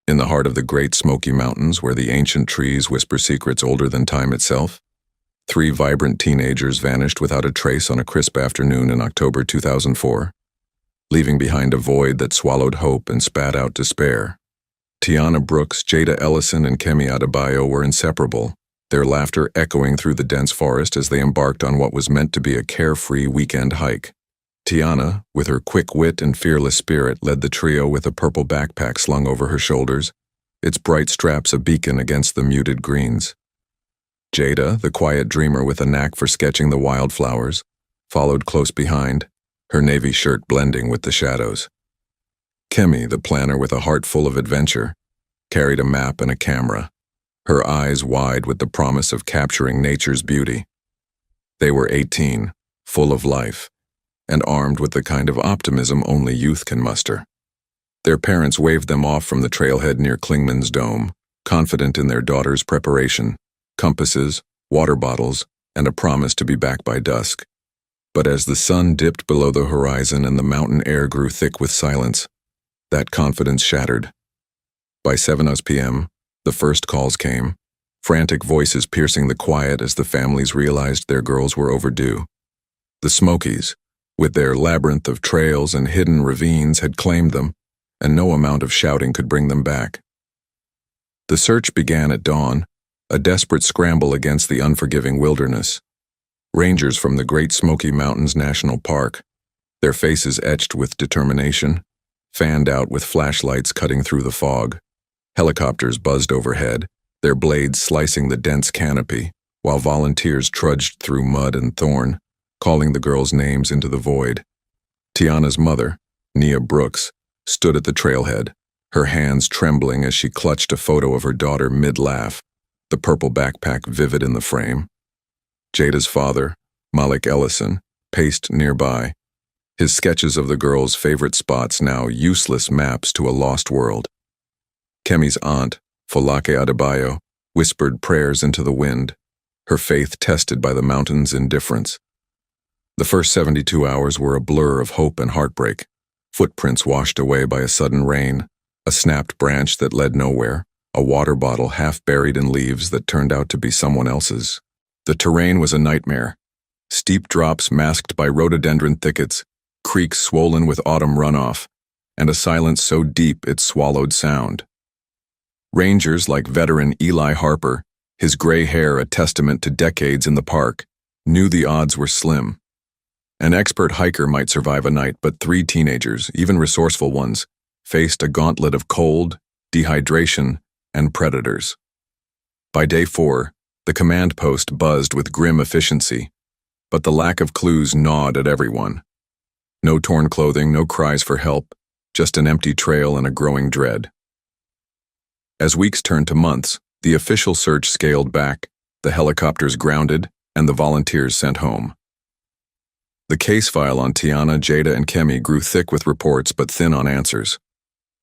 In the heart of the Great Smoky Mountains, where the ancient trees whisper secrets older than time itself, 3 vibrant teenagers vanished without a trace on a crisp afternoon in October 2004, leaving behind a void that swallowed hope and spat out despair. Tiana Brooks, Jada Ellison, and Kemi Adebayo were inseparable, their laughter echoing through the dense forest as they embarked on what was meant to be a carefree weekend hike. Tiana, with her quick wit and fearless spirit, led the trio with a purple backpack slung over her shoulders, its bright straps a beacon against the muted greens. Jada, the quiet dreamer with a knack for sketching the wildflowers, followed close behind, her navy shirt blending with the shadows. Kemi, the planner with a heart full of adventure, carried a map and a camera, her eyes wide with the promise of capturing nature's beauty. They were 18, full of life, and armed with the kind of optimism only youth can muster. Their parents waved them off from the trailhead near Klingman's Dome, confident in their daughter's preparation, compasses, water bottles, and a promise to be back by dusk. But as the sun dipped below the horizon and the mountain air grew thick with silence, that confidence shattered. By 7 p.m., the first calls came, frantic voices piercing the quiet as the families realized their girls were overdue. The Smokies, with their labyrinth of trails and hidden ravines, had claimed them, and no amount of shouting could bring them back. The search began at dawn, a desperate scramble against the unforgiving wilderness. Rangers from the Great Smoky Mountains National Park, their faces etched with determination, fanned out with flashlights cutting through the fog. Helicopters buzzed overhead, their blades slicing the dense canopy, while volunteers trudged through mud and thorn, calling the girls' names into the void. Tiana's mother, Nia Brooks, stood at the trailhead, her hands trembling as she clutched a photo of her daughter mid-laugh, the purple backpack vivid in the frame. Jada's father, Malik Ellison, paced nearby, his sketches of the girls' favorite spots now useless maps to a lost world. Kemi's aunt, Folake Adebayo, whispered prayers into the wind, her faith tested by the mountain's indifference. The first 72 hours were a blur of hope and heartbreak, footprints washed away by a sudden rain, a snapped branch that led nowhere, a water bottle half buried in leaves that turned out to be someone else's. The terrain was a nightmare. Steep drops masked by rhododendron thickets, creeks swollen with autumn runoff, and a silence so deep it swallowed sound. Rangers like veteran Eli Harper, his gray hair a testament to decades in the park, knew the odds were slim. An expert hiker might survive a night, but 3 teenagers, even resourceful ones, faced a gauntlet of cold, dehydration, and predators. By day 4, the command post buzzed with grim efficiency, but the lack of clues gnawed at everyone. No torn clothing, no cries for help, just an empty trail and a growing dread. As weeks turned to months, the official search scaled back, the helicopters grounded, and the volunteers sent home. The case file on Tiana, Jada, and Kemi grew thick with reports but thin on answers.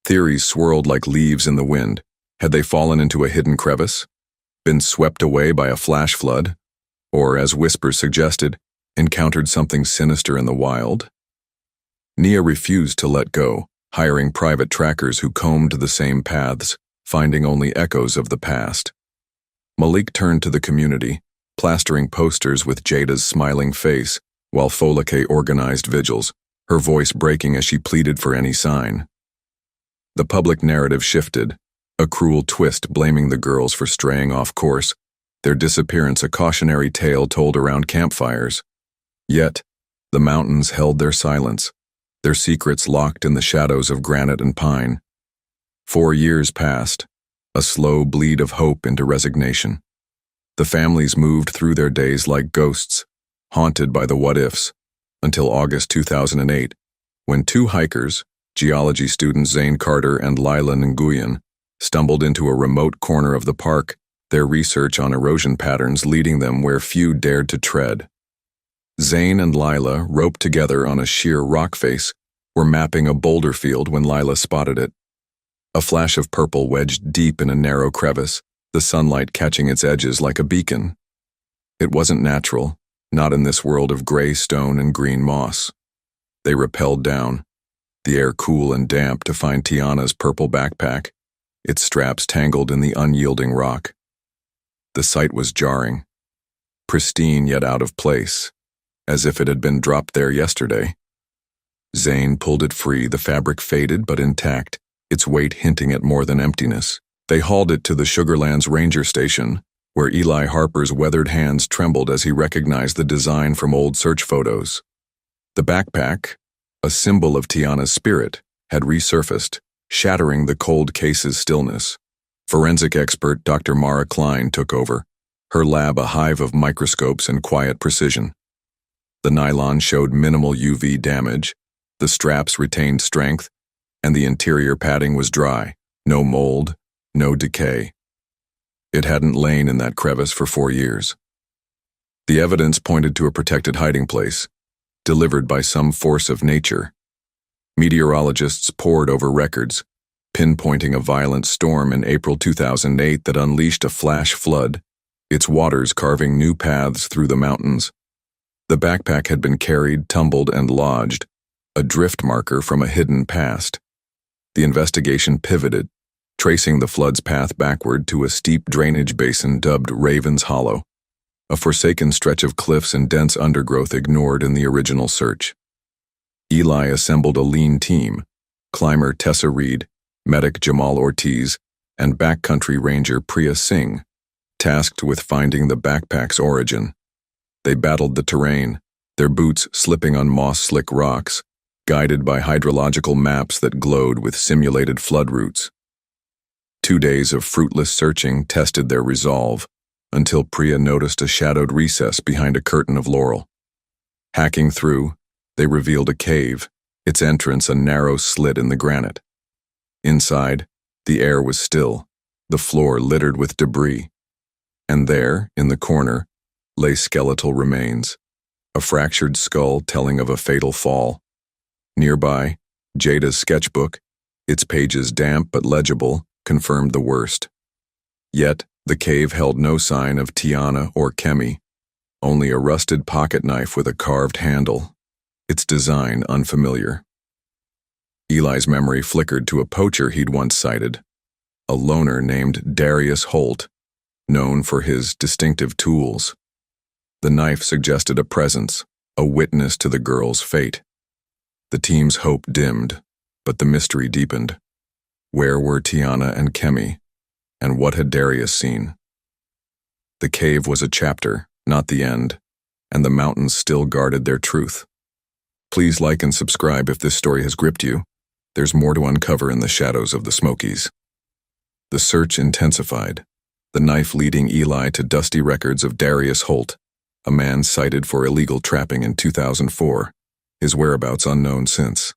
Theories swirled like leaves in the wind. Had they fallen into a hidden crevice? Been swept away by a flash flood? Or, as whispers suggested, encountered something sinister in the wild? Nia refused to let go, hiring private trackers who combed the same paths, finding only echoes of the past. Malik turned to the community, plastering posters with Jada's smiling face, while Folake organized vigils, her voice breaking as she pleaded for any sign. The public narrative shifted, a cruel twist blaming the girls for straying off course, their disappearance a cautionary tale told around campfires. Yet, the mountains held their silence, their secrets locked in the shadows of granite and pine. 4 years passed, a slow bleed of hope into resignation. The families moved through their days like ghosts, haunted by the what-ifs, until August 2008, when 2 hikers, geology students Zane Carter and Lila Nguyen, stumbled into a remote corner of the park, their research on erosion patterns leading them where few dared to tread. Zane and Lila, roped together on a sheer rock face, were mapping a boulder field when Lila spotted it. A flash of purple wedged deep in a narrow crevice, the sunlight catching its edges like a beacon. It wasn't natural, not in this world of gray stone and green moss. They rappelled down, the air cool and damp, to find Tiana's purple backpack, its straps tangled in the unyielding rock. The sight was jarring, pristine yet out of place, as if it had been dropped there yesterday. Zane pulled it free, the fabric faded but intact, its weight hinting at more than emptiness. They hauled it to the Sugarlands Ranger Station, where Eli Harper's weathered hands trembled as he recognized the design from old search photos. The backpack, a symbol of Tiana's spirit, had resurfaced, shattering the cold case's stillness. Forensic expert Dr. Mara Klein took over, her lab a hive of microscopes and quiet precision. The nylon showed minimal UV damage, the straps retained strength, and the interior padding was dry, no mold, no decay. It hadn't lain in that crevice for 4 years. The evidence pointed to a protected hiding place, delivered by some force of nature. Meteorologists pored over records, pinpointing a violent storm in April 2008 that unleashed a flash flood, its waters carving new paths through the mountains. The backpack had been carried, tumbled, and lodged, a drift marker from a hidden past. The investigation pivoted, tracing the flood's path backward to a steep drainage basin dubbed Raven's Hollow, a forsaken stretch of cliffs and dense undergrowth ignored in the original search. Eli assembled a lean team, climber Tessa Reed, medic Jamal Ortiz, and backcountry ranger Priya Singh, tasked with finding the backpack's origin. They battled the terrain, their boots slipping on moss-slick rocks, guided by hydrological maps that glowed with simulated flood routes. 2 days of fruitless searching tested their resolve, until Priya noticed a shadowed recess behind a curtain of laurel. Hacking through, they revealed a cave, its entrance a narrow slit in the granite. Inside, the air was still, the floor littered with debris. And there, in the corner, lay skeletal remains, a fractured skull telling of a fatal fall. Nearby, Jada's sketchbook, its pages damp but legible, confirmed the worst. Yet, the cave held no sign of Tiana or Kemi, only a rusted pocket knife with a carved handle, its design unfamiliar. Eli's memory flickered to a poacher he'd once sighted, a loner named Darius Holt, known for his distinctive tools. The knife suggested a presence, a witness to the girl's fate. The team's hope dimmed, but the mystery deepened. Where were Tiana and Kemi, and what had Darius seen? The cave was a chapter, not the end, and the mountains still guarded their truth. Please like and subscribe if this story has gripped you. There's more to uncover in the shadows of the Smokies. The search intensified, the knife leading Eli to dusty records of Darius Holt, a man cited for illegal trapping in 2004, his whereabouts unknown since.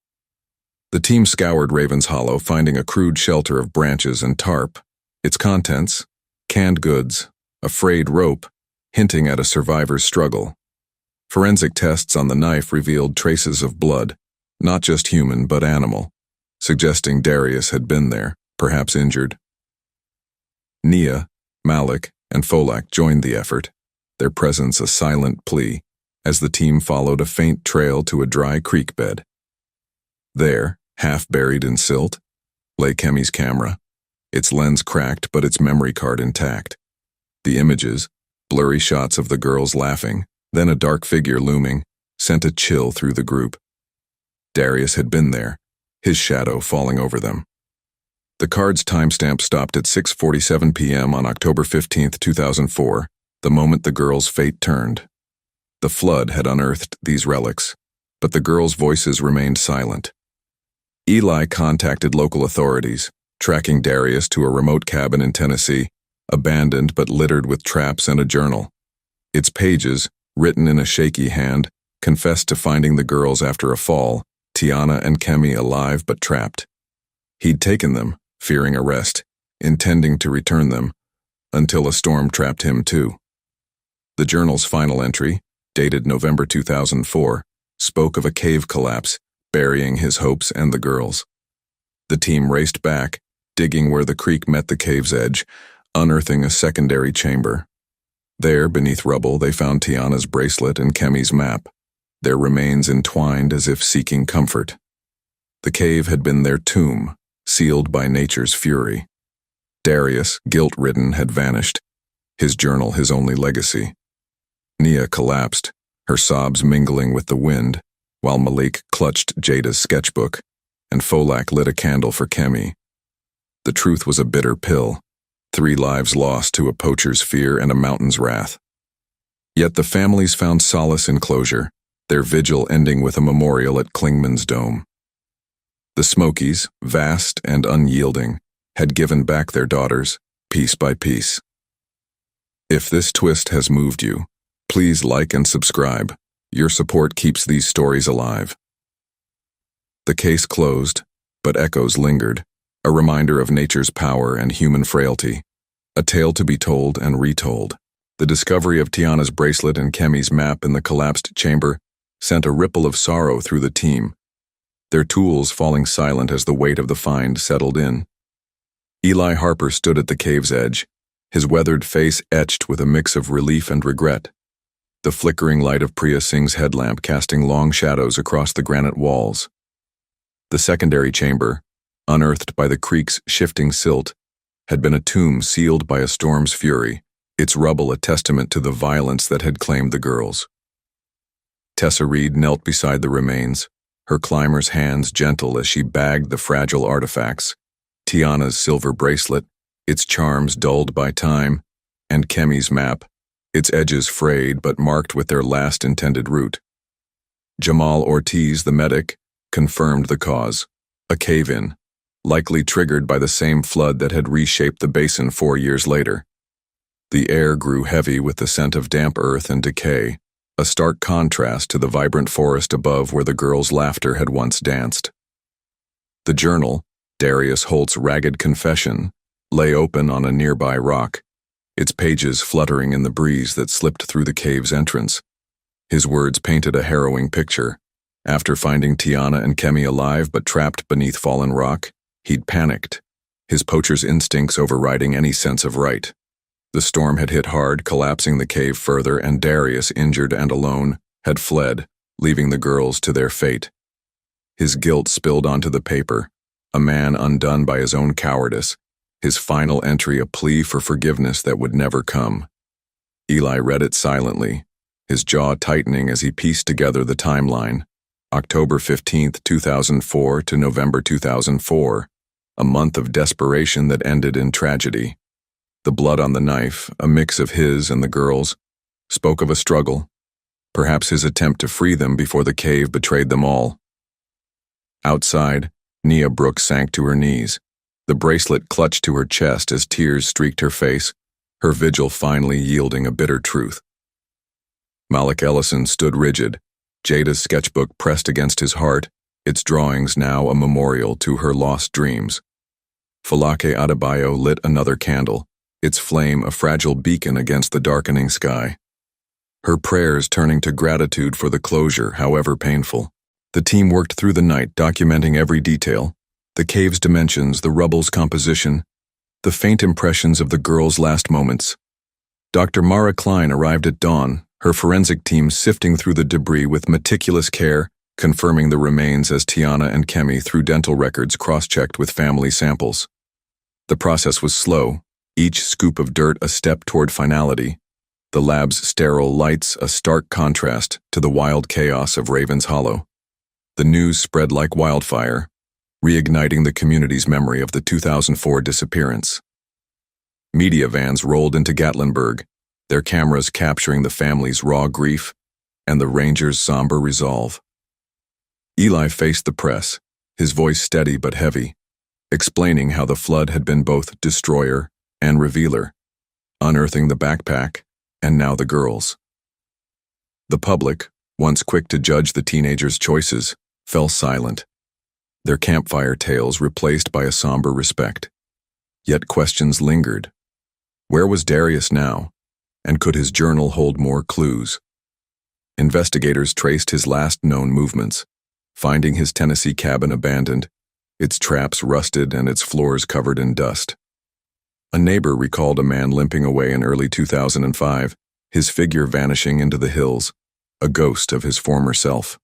The team scoured Raven's Hollow, finding a crude shelter of branches and tarp, its contents, canned goods, a frayed rope, hinting at a survivor's struggle. Forensic tests on the knife revealed traces of blood, not just human but animal, suggesting Darius had been there, perhaps injured. Nia, Malik, and Folak joined the effort, their presence a silent plea, as the team followed a faint trail to a dry creek bed. There, half buried in silt, lay Kemi's camera, its lens cracked but its memory card intact. The images, blurry shots of the girls laughing, then a dark figure looming, sent a chill through the group. Darius had been there, his shadow falling over them. The card's timestamp stopped at 6:47 p.m. on October 15, 2004, the moment the girls' fate turned. The flood had unearthed these relics, but the girls' voices remained silent. Eli contacted local authorities, tracking Darius to a remote cabin in Tennessee, abandoned but littered with traps and a journal. Its pages, written in a shaky hand, confessed to finding the girls after a fall, Tiana and Kemi alive but trapped. He'd taken them, fearing arrest, intending to return them, until a storm trapped him too. The journal's final entry, dated November 2004, spoke of a cave collapse, burying his hopes and the girls. The team raced back, digging where the creek met the cave's edge, unearthing a secondary chamber. There, beneath rubble, they found Tiana's bracelet and Kemi's map, their remains entwined as if seeking comfort. The cave had been their tomb, sealed by nature's fury. Darius, guilt-ridden, had vanished, his journal his only legacy. Nia collapsed, her sobs mingling with the wind, while Malik clutched Jada's sketchbook, and Folak lit a candle for Kemi. The truth was a bitter pill. 3 lives lost to a poacher's fear and a mountain's wrath. Yet the families found solace in closure, their vigil ending with a memorial at Klingman's dome. The Smokies, vast and unyielding, had given back their daughters, piece by piece. If this twist has moved you, please like and subscribe. Your support keeps these stories alive. The case closed, but echoes lingered, a reminder of nature's power and human frailty, a tale to be told and retold. The discovery of Tiana's bracelet and Kemi's map in the collapsed chamber sent a ripple of sorrow through the team, their tools falling silent as the weight of the find settled in. Eli Harper stood at the cave's edge, his weathered face etched with a mix of relief and regret, the flickering light of Priya Singh's headlamp casting long shadows across the granite walls. The secondary chamber, unearthed by the creek's shifting silt, had been a tomb sealed by a storm's fury, its rubble a testament to the violence that had claimed the girls. Tessa Reed knelt beside the remains, her climber's hands gentle as she bagged the fragile artifacts, Tiana's silver bracelet, its charms dulled by time, and Kemi's map, its edges frayed but marked with their last intended route. Jamal Ortiz, the medic, confirmed the cause, a cave-in, likely triggered by the same flood that had reshaped the basin 4 years later. The air grew heavy with the scent of damp earth and decay, a stark contrast to the vibrant forest above where the girls' laughter had once danced. The journal, Darius Holt's ragged confession, lay open on a nearby rock, its pages fluttering in the breeze that slipped through the cave's entrance. His words painted a harrowing picture. After finding Tiana and Kemi alive but trapped beneath fallen rock, he'd panicked, his poacher's instincts overriding any sense of right. The storm had hit hard, collapsing the cave further, and Darius, injured and alone, had fled, leaving the girls to their fate. His guilt spilled onto the paper, a man undone by his own cowardice, his final entry a plea for forgiveness that would never come. Eli read it silently, his jaw tightening as he pieced together the timeline. October 15, 2004 to November 2004, a month of desperation that ended in tragedy. The blood on the knife, a mix of his and the girls', spoke of a struggle, perhaps his attempt to free them before the cave betrayed them all. Outside, Nia Brooks sank to her knees, the bracelet clutched to her chest as tears streaked her face, her vigil finally yielding a bitter truth. Malik Ellison stood rigid, Jada's sketchbook pressed against his heart, its drawings now a memorial to her lost dreams. Falake Adebayo lit another candle, its flame a fragile beacon against the darkening sky. Her prayers turning to gratitude for the closure, however painful. The team worked through the night, documenting every detail, the cave's dimensions, the rubble's composition, the faint impressions of the girls' last moments. Dr. Mara Klein arrived at dawn, her forensic team sifting through the debris with meticulous care, confirming the remains as Tiana and Kemi through dental records cross-checked with family samples. The process was slow, each scoop of dirt a step toward finality, the lab's sterile lights a stark contrast to the wild chaos of Raven's Hollow. The news spread like wildfire, reigniting the community's memory of the 2004 disappearance. Media vans rolled into Gatlinburg, their cameras capturing the family's raw grief and the ranger's somber resolve. Eli faced the press, his voice steady but heavy, explaining how the flood had been both destroyer and revealer, unearthing the backpack and now the girls. The public, once quick to judge the teenagers' choices, fell silent, their campfire tales replaced by a somber respect. Yet questions lingered. Where was Darius now? And could his journal hold more clues? Investigators traced his last known movements, finding his Tennessee cabin abandoned, its traps rusted and its floors covered in dust. A neighbor recalled a man limping away in early 2005, his figure vanishing into the hills, a ghost of his former self.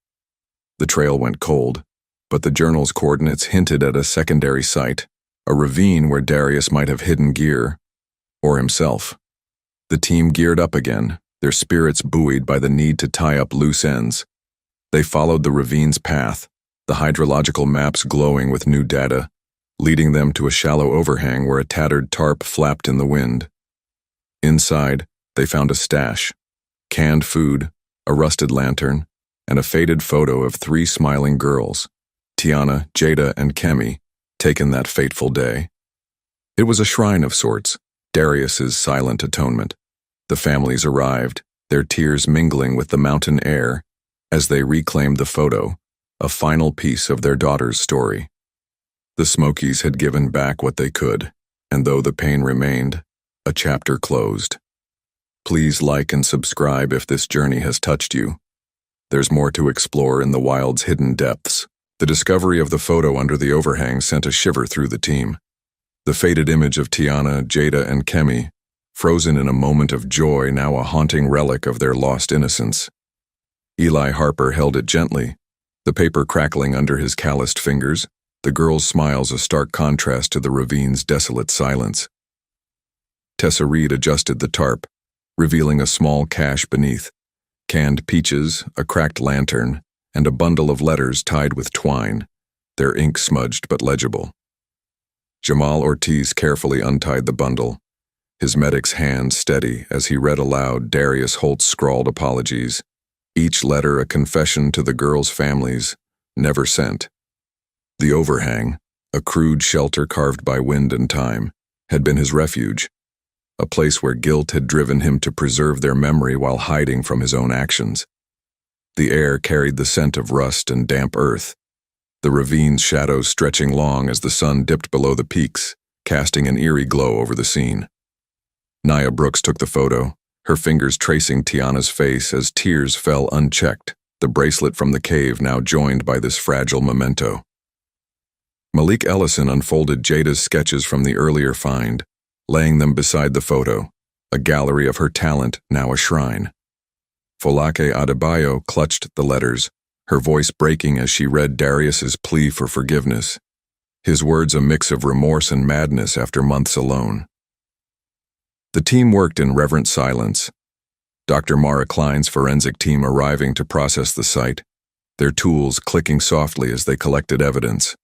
The trail went cold, but the journal's coordinates hinted at a secondary site, a ravine where Darius might have hidden gear, or himself. The team geared up again, their spirits buoyed by the need to tie up loose ends. They followed the ravine's path, the hydrological maps glowing with new data, leading them to a shallow overhang where a tattered tarp flapped in the wind. Inside, they found a stash, canned food, a rusted lantern, and a faded photo of 3 smiling girls, Tiana, Jada, and Kemi, taken that fateful day. It was a shrine of sorts, Darius's silent atonement. The families arrived, their tears mingling with the mountain air, as they reclaimed the photo, a final piece of their daughter's story. The Smokies had given back what they could, and though the pain remained, a chapter closed. Please like and subscribe if this journey has touched you. There's more to explore in the wild's hidden depths. The discovery of the photo under the overhang sent a shiver through the team. The faded image of Tiana, Jada, and Kemi, frozen in a moment of joy, now a haunting relic of their lost innocence. Eli Harper held it gently, the paper crackling under his calloused fingers, the girl's smiles a stark contrast to the ravine's desolate silence. Tessa Reed adjusted the tarp, revealing a small cache beneath, canned peaches, a cracked lantern, and a bundle of letters tied with twine, their ink smudged but legible. Jamal Ortiz carefully untied the bundle, his medic's hand steady as he read aloud Darius Holt's scrawled apologies, each letter a confession to the girls' families, never sent. The overhang, a crude shelter carved by wind and time, had been his refuge, a place where guilt had driven him to preserve their memory while hiding from his own actions. The air carried the scent of rust and damp earth, the ravine's shadows stretching long as the sun dipped below the peaks, casting an eerie glow over the scene. Nia Brooks took the photo, her fingers tracing Tiana's face as tears fell unchecked, the bracelet from the cave now joined by this fragile memento. Malik Ellison unfolded Jada's sketches from the earlier find, laying them beside the photo, a gallery of her talent, now a shrine. Folake Adebayo clutched the letters, her voice breaking as she read Darius's plea for forgiveness, his words a mix of remorse and madness after months alone. The team worked in reverent silence, Dr. Mara Klein's forensic team arriving to process the site, their tools clicking softly as they collected evidence.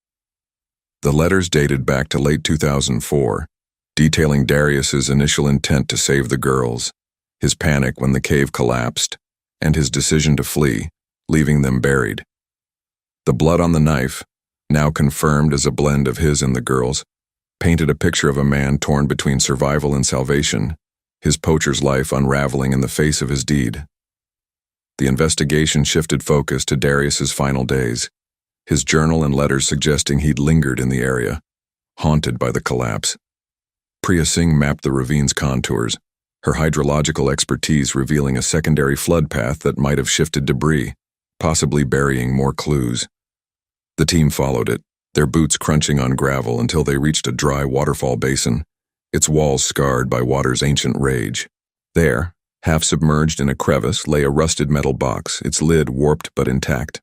The letters dated back to late 2004, detailing Darius's initial intent to save the girls, his panic when the cave collapsed, and his decision to flee, leaving them buried. The blood on the knife, now confirmed as a blend of his and the girls', painted a picture of a man torn between survival and salvation, his poacher's life unraveling in the face of his deed. The investigation shifted focus to Darius's final days, his journal and letters suggesting he'd lingered in the area, haunted by the collapse. Priya Singh mapped the ravine's contours, her hydrological expertise revealing a secondary flood path that might have shifted debris, possibly burying more clues. The team followed it, their boots crunching on gravel until they reached a dry waterfall basin, its walls scarred by water's ancient rage. There, half submerged in a crevice, lay a rusted metal box, its lid warped but intact.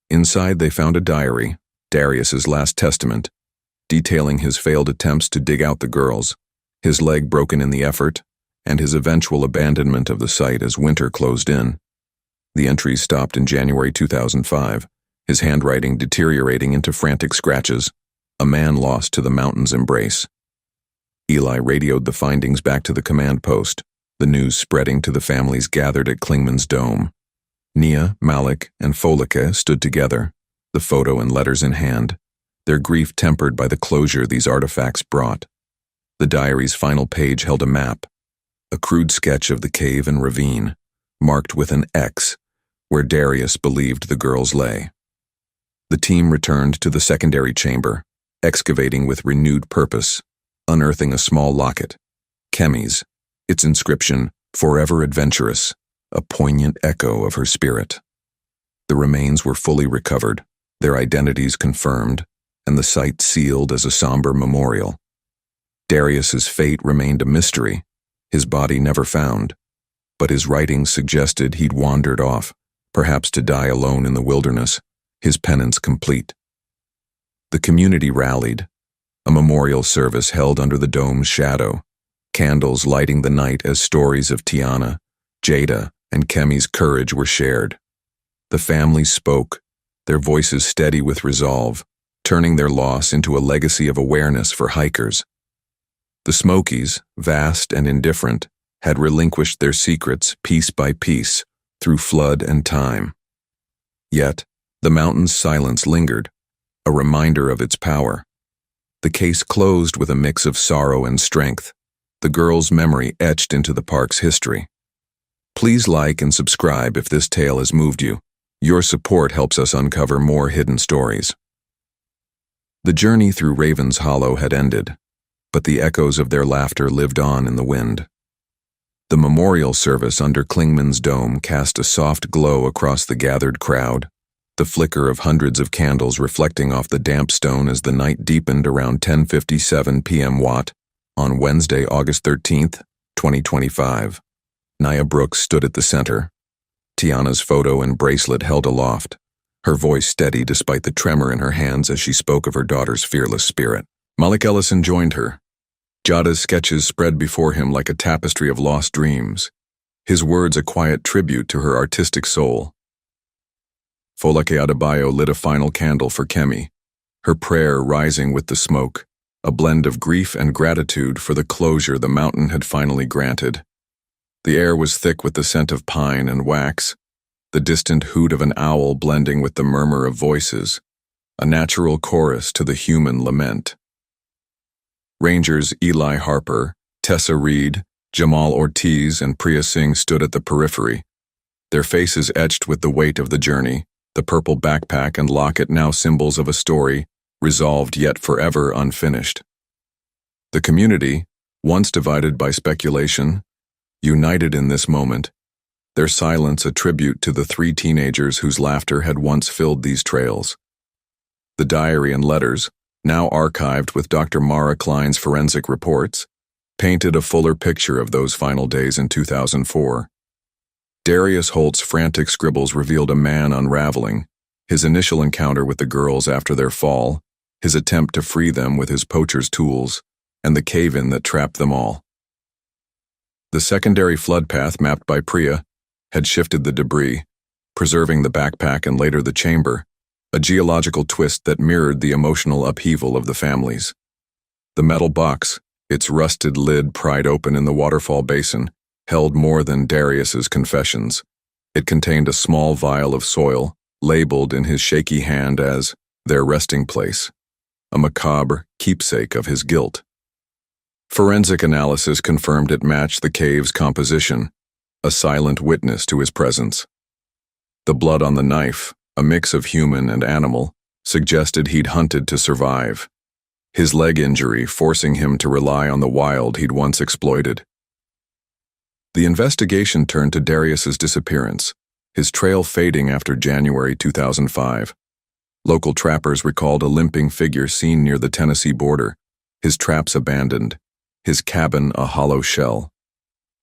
Inside they found a diary, Darius's last testament, detailing his failed attempts to dig out the girls, his leg broken in the effort, and his eventual abandonment of the site as winter closed in. The entries stopped in January 2005, his handwriting deteriorating into frantic scratches, a man lost to the mountain's embrace. Eli radioed the findings back to the command post, the news spreading to the families gathered at Klingman's dome. Nia, Malik, and Folake stood together, the photo and letters in hand, their grief tempered by the closure these artifacts brought. The diary's final page held a map, a crude sketch of the cave and ravine, marked with an X, where Darius believed the girls lay. The team returned to the secondary chamber, excavating with renewed purpose, unearthing a small locket, Kemi's, its inscription, "Forever Adventurous," a poignant echo of her spirit. The remains were fully recovered, their identities confirmed, and the site sealed as a somber memorial. Darius's fate remained a mystery, his body never found, but his writings suggested he'd wandered off, perhaps to die alone in the wilderness, his penance complete. The community rallied, A memorial service held under the dome's shadow, candles lighting the night as stories of Tiana, Jada, and Kemi's courage were shared. The families spoke, their voices steady with resolve, turning their loss into a legacy of awareness for hikers. The Smokies, vast and indifferent, had relinquished their secrets piece by piece through flood and time. Yet, the mountain's silence lingered, a reminder of its power. The case closed with a mix of sorrow and strength, the girl's memory etched into the park's history. Please like and subscribe if this tale has moved you. Your support helps us uncover more hidden stories. The journey through Raven's Hollow had ended, but the echoes of their laughter lived on in the wind. The memorial service under Klingman's dome cast a soft glow across the gathered crowd, the flicker of hundreds of candles reflecting off the damp stone as the night deepened around 10:57 p.m. Watt on Wednesday, August 13th, 2025. Nia Brooks stood at the center, Tiana's photo and bracelet held aloft, her voice steady despite the tremor in her hands as she spoke of her daughter's fearless spirit. Malik Ellison joined her. Jada's sketches spread before him like a tapestry of lost dreams, his words a quiet tribute to her artistic soul. Folake Adebayo lit a final candle for Kemi, her prayer rising with the smoke, a blend of grief and gratitude for the closure the mountain had finally granted. The air was thick with the scent of pine and wax, the distant hoot of an owl blending with the murmur of voices, a natural chorus to the human lament. Rangers Eli Harper, Tessa Reed, Jamal Ortiz, and Priya Singh stood at the periphery, their faces etched with the weight of the journey, the purple backpack and locket now symbols of a story, resolved yet forever unfinished. The community, once divided by speculation, united in this moment, their silence a tribute to the three teenagers whose laughter had once filled these trails. The diary and letters, now archived with Dr. Mara Klein's forensic reports, painted a fuller picture of those final days in 2004. Darius Holt's frantic scribbles revealed a man unraveling, his initial encounter with the girls after their fall, his attempt to free them with his poacher's tools, and the cave-in that trapped them all. The secondary flood path mapped by Priya had shifted the debris, preserving the backpack and later the chamber, a geological twist that mirrored the emotional upheaval of the families. The metal box, its rusted lid pried open in the waterfall basin, held more than Darius's confessions. It contained a small vial of soil, labeled in his shaky hand as their resting place, a macabre keepsake of his guilt. Forensic analysis confirmed it matched the cave's composition, a silent witness to his presence. The blood on the knife, a mix of human and animal, suggested he'd hunted to survive, his leg injury forcing him to rely on the wild he'd once exploited. The investigation turned to Darius's disappearance, his trail fading after January 2005. Local trappers recalled a limping figure seen near the Tennessee border, his traps abandoned, his cabin a hollow shell.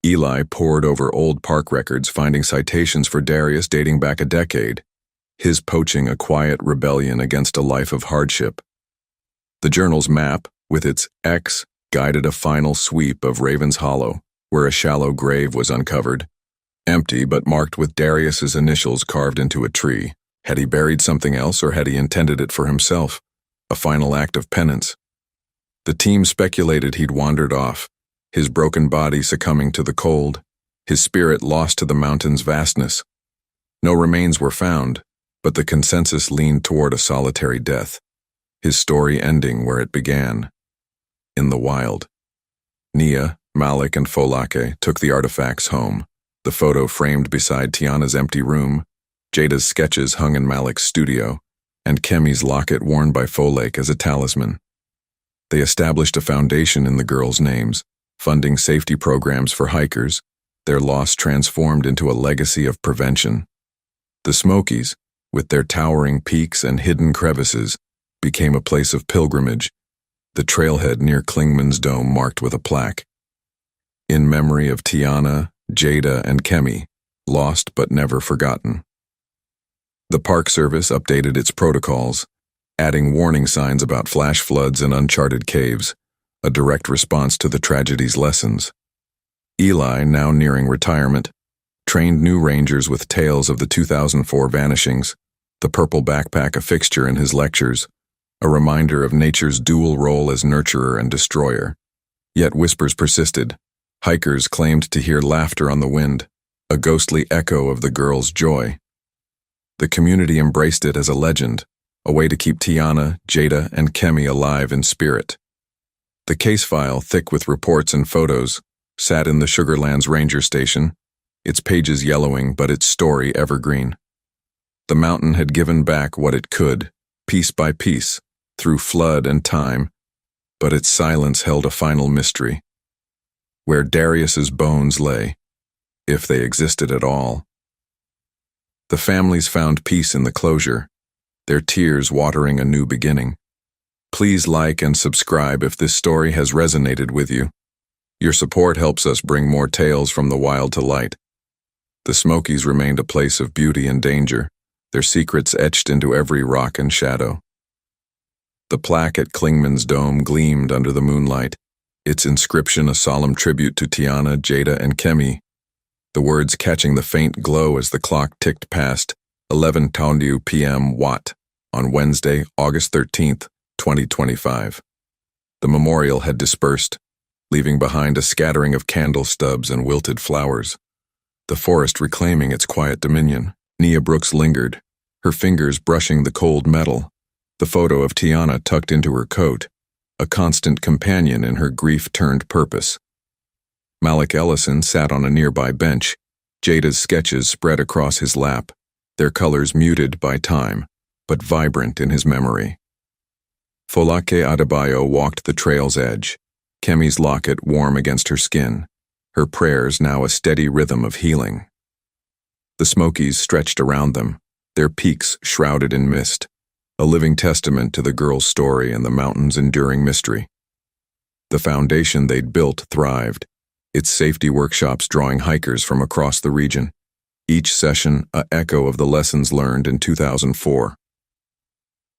Eli pored over old park records finding citations for Darius dating back a decade, his poaching a quiet rebellion against a life of hardship. The journal's map, with its X, guided a final sweep of Raven's Hollow, where a shallow grave was uncovered, empty but marked with Darius's initials carved into a tree. Had he buried something else or had he intended it for himself? A final act of penance. The team speculated he'd wandered off, his broken body succumbing to the cold, his spirit lost to the mountain's vastness. No remains were found, but the consensus leaned toward a solitary death, his story ending where it began, in the wild. Nia, Malik, and Folake took the artifacts home, the photo framed beside Tiana's empty room, Jada's sketches hung in Malik's studio, and Kemi's locket worn by Folake as a talisman. They established a foundation in the girls' names, funding safety programs for hikers, their loss transformed into a legacy of prevention. The Smokies, with their towering peaks and hidden crevices, became a place of pilgrimage, the trailhead near Klingman's dome marked with a plaque. In memory of Tiana, Jada, and Kemi, lost but never forgotten. The Park Service updated its protocols, adding warning signs about flash floods and uncharted caves, a direct response to the tragedy's lessons. Eli, now nearing retirement, trained new rangers with tales of the 2004 vanishings, the purple backpack a fixture in his lectures, a reminder of nature's dual role as nurturer and destroyer. Yet whispers persisted. Hikers claimed to hear laughter on the wind, a ghostly echo of the girl's joy. The community embraced it as a legend, a way to keep Tiana, Jada, and Kemi alive in spirit. The case file, thick with reports and photos, sat in the Sugarlands Ranger Station, its pages yellowing but its story evergreen. The mountain had given back what it could, piece by piece, through flood and time, but its silence held a final mystery. Where Darius's bones lay, if they existed at all. The families found peace in the closure, their tears watering a new beginning. Please like and subscribe if this story has resonated with you. Your support helps us bring more tales from the wild to light. The Smokies remained a place of beauty and danger, their secrets etched into every rock and shadow. The plaque at Klingman's Dome gleamed under the moonlight, its inscription a solemn tribute to Tiana, Jada, and Kemi, the words catching the faint glow as the clock ticked past 11:20 p.m. Watt on Wednesday, August 13th, 2025. The memorial had dispersed, leaving behind a scattering of candle stubs and wilted flowers, the forest reclaiming its quiet dominion. Nia Brooks lingered, her fingers brushing the cold metal, the photo of Tiana tucked into her coat, a constant companion in her grief-turned-purpose. Malik Ellison sat on a nearby bench, Jada's sketches spread across his lap, their colors muted by time, but vibrant in his memory. Folake Adebayo walked the trail's edge, Kemi's locket warm against her skin, her prayers now a steady rhythm of healing. The Smokies stretched around them, their peaks shrouded in mist, a living testament to the girl's story and the mountain's enduring mystery. The foundation they'd built thrived, its safety workshops drawing hikers from across the region, each session an echo of the lessons learned in 2004.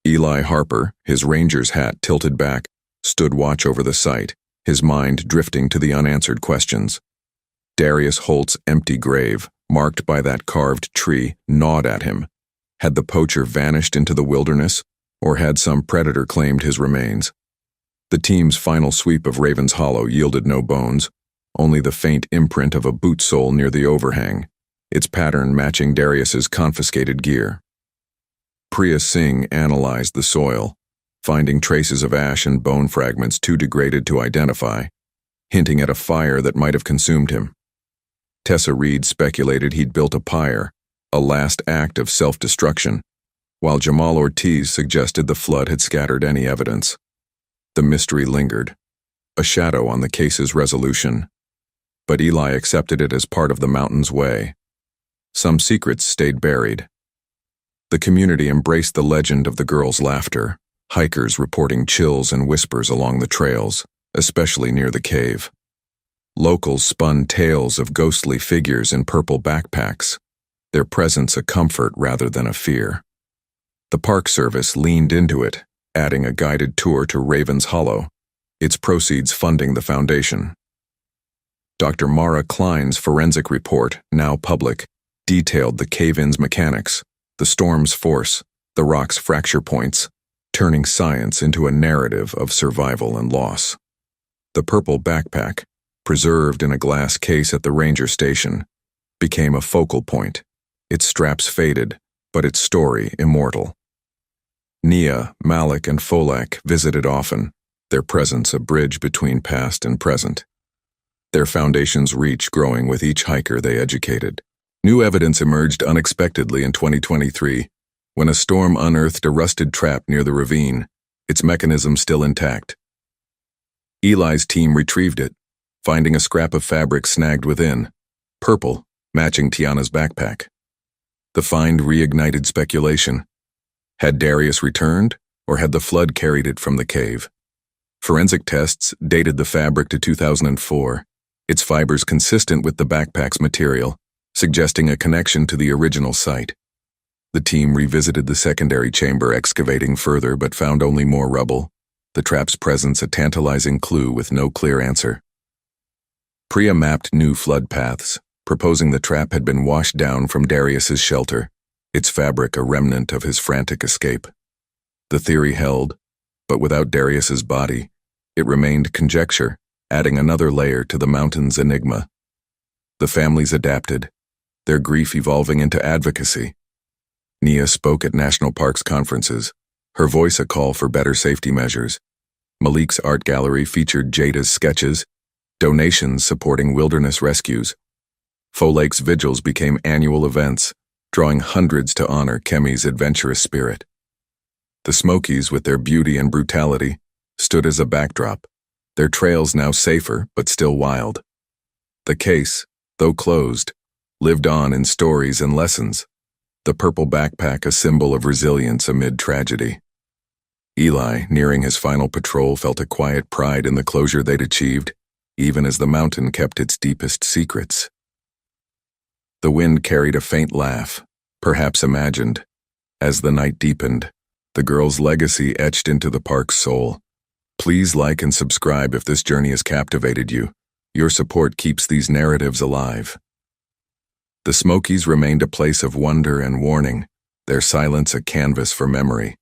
Eli Harper, his ranger's hat tilted back, stood watch over the site, his mind drifting to the unanswered questions. Darius Holt's empty grave, marked by that carved tree, gnawed at him. Had the poacher vanished into the wilderness, or had some predator claimed his remains? The team's final sweep of Raven's Hollow yielded no bones, only the faint imprint of a boot sole near the overhang, its pattern matching Darius's confiscated gear. Priya Singh analyzed the soil, finding traces of ash and bone fragments too degraded to identify, hinting at a fire that might have consumed him. Tessa Reed speculated he'd built a pyre, a last act of self-destruction, while Jamal Ortiz suggested the flood had scattered any evidence. The mystery lingered, a shadow on the case's resolution, but Eli accepted it as part of the mountain's way. Some secrets stayed buried. The community embraced the legend of the girl's laughter, hikers reporting chills and whispers along the trails, especially near the cave. Locals spun tales of ghostly figures in purple backpacks, their presence a comfort rather than a fear. The Park Service leaned into it, adding a guided tour to Raven's Hollow, its proceeds funding the foundation. Dr. Mara Klein's forensic report, now public, detailed the cave-in's mechanics, the storm's force, the rock's fracture points, turning science into a narrative of survival and loss. The purple backpack, preserved in a glass case at the ranger station, became a focal point, its straps faded, but its story immortal. Nia, Malik, and Folak visited often, their presence a bridge between past and present. Their foundation's reach growing with each hiker they educated. New evidence emerged unexpectedly in 2023, when a storm unearthed a rusted trap near the ravine, its mechanism still intact. Eli's team retrieved it, finding a scrap of fabric snagged within, purple, matching Tiana's backpack. The find reignited speculation. Had Darius returned, or had the flood carried it from the cave? Forensic tests dated the fabric to 2004, its fibers consistent with the backpack's material, suggesting a connection to the original site. The team revisited the secondary chamber, excavating further, but found only more rubble, the trap's presence a tantalizing clue with no clear answer. Priya mapped new flood paths, proposing the trap had been washed down from Darius's shelter, its fabric a remnant of his frantic escape. The theory held, but without Darius's body, it remained conjecture, adding another layer to the mountain's enigma. The families adapted, their grief evolving into advocacy. Nia spoke at national parks conferences, her voice a call for better safety measures. Malik's art gallery featured Jada's sketches, donations supporting wilderness rescues. Faux Lake's vigils became annual events, drawing hundreds to honor Kemi's adventurous spirit. The Smokies, with their beauty and brutality, stood as a backdrop, their trails now safer but still wild. The case, though closed, lived on in stories and lessons, the purple backpack a symbol of resilience amid tragedy. Eli, nearing his final patrol, felt a quiet pride in the closure they'd achieved, even as the mountain kept its deepest secrets. The wind carried a faint laugh, perhaps imagined. As the night deepened, the girl's legacy etched into the park's soul. Please like and subscribe if this journey has captivated you. Your support keeps these narratives alive. The Smokies remained a place of wonder and warning, their silence a canvas for memory.